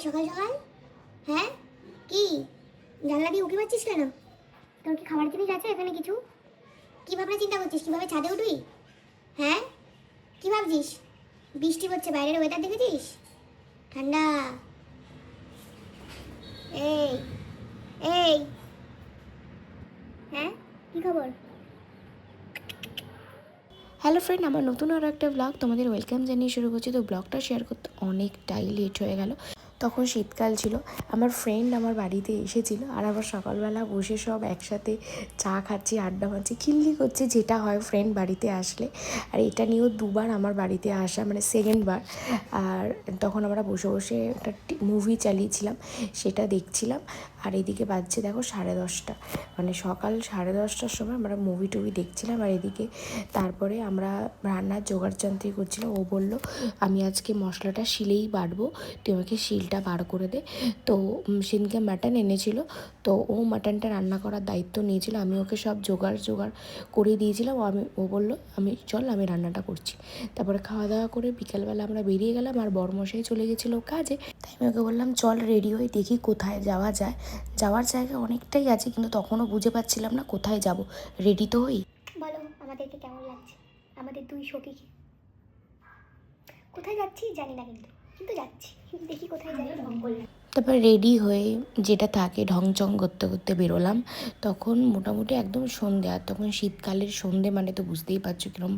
সকাল সকাল হ্যাঁ কি জানলা দিয়ে উঠে পাচ্ছিস কেন? তোর কি খাবার জিনিস আছে এখানে কিছু? কি ভাবনা চিন্তা করছিস কিভাবে ছাদে উঠবি? হ্যাঁ কি ভাবছিস? বৃষ্টি হচ্ছে, বাইরের ওয়েদার দেখেছিস? ঠান্ডা। এই এই হ্যাঁ কি খবর? হ্যালো ফ্রেন্ড, আমার নতুন আরও একটা ব্লগ তোমাদের ওয়েলকাম জানিয়ে শুরু করছি। তো ব্লগটা শেয়ার করতে অনেকটাই লেট হয়ে গেল। তখন শীতকাল ছিল, আমার ফ্রেন্ড আমার বাড়িতে এসেছিলো, আর আবার সকালবেলা বসে সব একসাথে চা খাচ্ছি, আড্ডা মারছি, খিল্লি করছি, যেটা হয় ফ্রেন্ড বাড়িতে আসলে। আর এটা নিয়েও দুবার আমার বাড়িতে আসা, মানে সেকেন্ড বার। আর তখন আমরা বসে বসে একটা মুভি চালিয়েছিলাম, সেটা দেখছিলাম। আর এদিকে বাজছে দেখো 10:30, মানে সকাল 10:30টার সময় আমরা মুভি টুভি দেখছিলাম। আর এদিকে তারপরে আমরা রান্নার জোগাড়যন্ত্রী করছিলাম। ও বলল আমি আজকে মশলাটা শিলেই বাটবো, তুই আমাকে শিলটা বার করে দে। তো সেদিনকে মাটন এনেছিল, তো ও মাটনটা রান্না করার দায়িত্ব নিয়েছিল, আমি ওকে সব জোগাড় করে দিয়েছিলাম। ও বলল চল আমি রান্নাটা করছি। তারপরে খাওয়া দাওয়া করে বিকালবেলা আমরা বেরিয়ে গেলাম, আর বরমশাই চলে গেছিলো কাজে। তাই আমি ওকে বললাম চল রেডি হয়ে দেখি কোথায় যাওয়া যায়। যাওয়ার জায়গা অনেকটাই আছে, কিন্তু তখনও বুঝে পাচ্ছিলাম না কোথায় যাব। রেডি তো হই। বলো আমাদেরকে কেমন লাগছে, আমাদের দুই সখীকে? কোথায় যাচ্ছি জানি না, কিন্তু কিন্তু যাচ্ছি, দেখি কোথায় যাই। তারপর রেডি হয়ে যেটা থাকে ঢংচং করতে করতে বেরোলাম। তখন মোটামুটি একদম সন্ধে, আর তখন শীতকালের সন্ধে মানে তো বুঝতেই পারছো কীরকম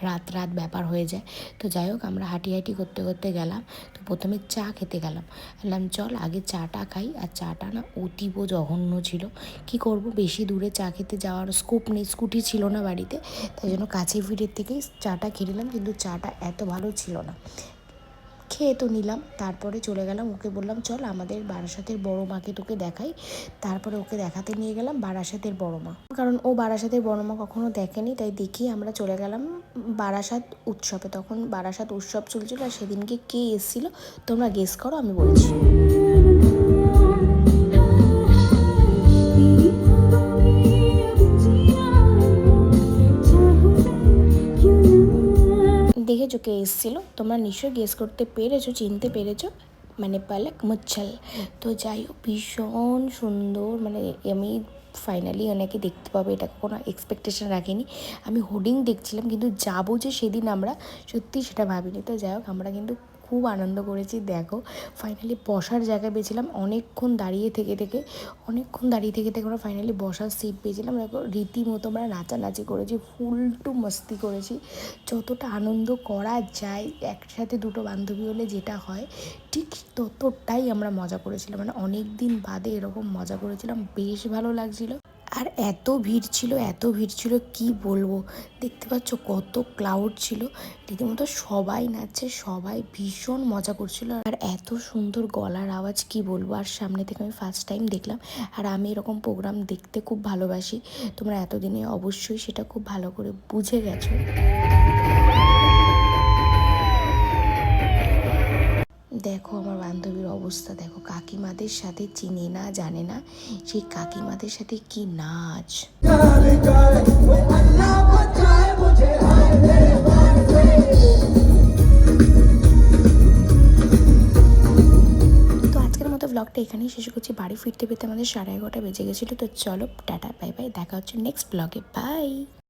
রাত ব্যাপার হয়ে যায়। তো যাই হোক আমরা হাঁটি করতে করতে গেলাম। তো প্রথমে চা খেতে গেলাম, বললাম চল আগে চাটা খাই। আর চাটা না অতীব জঘন্য ছিল। কি করব, বেশি দূরে চা খেতে যাওয়ার স্কোপ নেই, স্কুটি ছিল না বাড়িতে, তাই জন্য কাছে ফিরের থেকেই চাটা খেয়ে নিলাম। কিন্তু চাটা এত ভালো ছিল না। খেয়ে তো নিলাম, তারপরে চলে গেলাম। ওকে বললাম চল আমাদের বারাসাতের বড় মাকে তোকে দেখাই। তারপরে ওকে দেখাতে নিয়ে গেলাম বারাসাতের বড় মা, কারণ ও বারাসাতের বড় মা কখনো দেখেনি। তাই দেখি আমরা চলে গেলাম বারাসাত উৎসবে। তখন বারাসাত উৎসব চলছিল, আর সেদিনকে কে এসেছিল তোমরা গেস করো, আমি বলছি। দেখেছো কে এসেছিলো? তোমরা নিশ্চয়ই গেস করতে পেরেছো, চিনতে পেরেছো, মানে পালক মুচ্ছল। তো যাই হোক ভীষণ সুন্দর, মানে আমি ফাইনালি অনেকে দেখতে পাবো এটা কোনো এক্সপেকটেশন রাখিনি। আমি হোর্ডিং দেখছিলাম, কিন্তু যাবো যে সেদিন আমরা সত্যি সেটা ভাবিনি। তো যাই হোক আমরা কিন্তু খুব আনন্দ করেছি। দেখো ফাইনালি বসার জায়গা পেয়েছিলাম, অনেকক্ষণ দাঁড়িয়ে থেকে আমরা ফাইনালি বসার সিট পেয়েছিলাম। দেখো রীতিমতো আমরা নাচানাচি করেছি, ফুল টু মস্তি করেছি, যতটা আনন্দ করা যায় একসাথে দুটো বান্ধবী হলে যেটা হয় ঠিক ততটাই আমরা মজা করেছিলাম। মানে অনেক দিন বাদে এরকম মজা করেছিলাম, বেশ ভালো লাগছিল। আর এত ভিড় ছিল কি বলবো, দেখতে পাচ্ছ কত ক্লাউড ছিল, রীতিমতো সবাই নাচছে, সবাই ভীষণ মজা করছিল। আর এত সুন্দর গলার আওয়াজ কি বলবো। আর সামনে থেকে আমি ফার্স্ট টাইম দেখলাম, আর আমি এরকম প্রোগ্রাম দেখতে খুব ভালোবাসি, তোমরা এতদিনে অবশ্যই সেটা খুব ভালো করে বুঝে গেছো। দেখো আমার বান্ধবীর অবস্থা দেখো, কাকিমাদের সাথে চিনে না জানে না, সেই কাকিমাদের সাথে কি নাচ। তো আজকের মতো ব্লগটা এখানেই শেষ করছি। বাড়ি ফিরতে আমাদের 11:30 বেজে গেছিলো। তো চলো টাটা বাই বাই, দেখা হচ্ছে নেক্সট ব্লগে, বাই।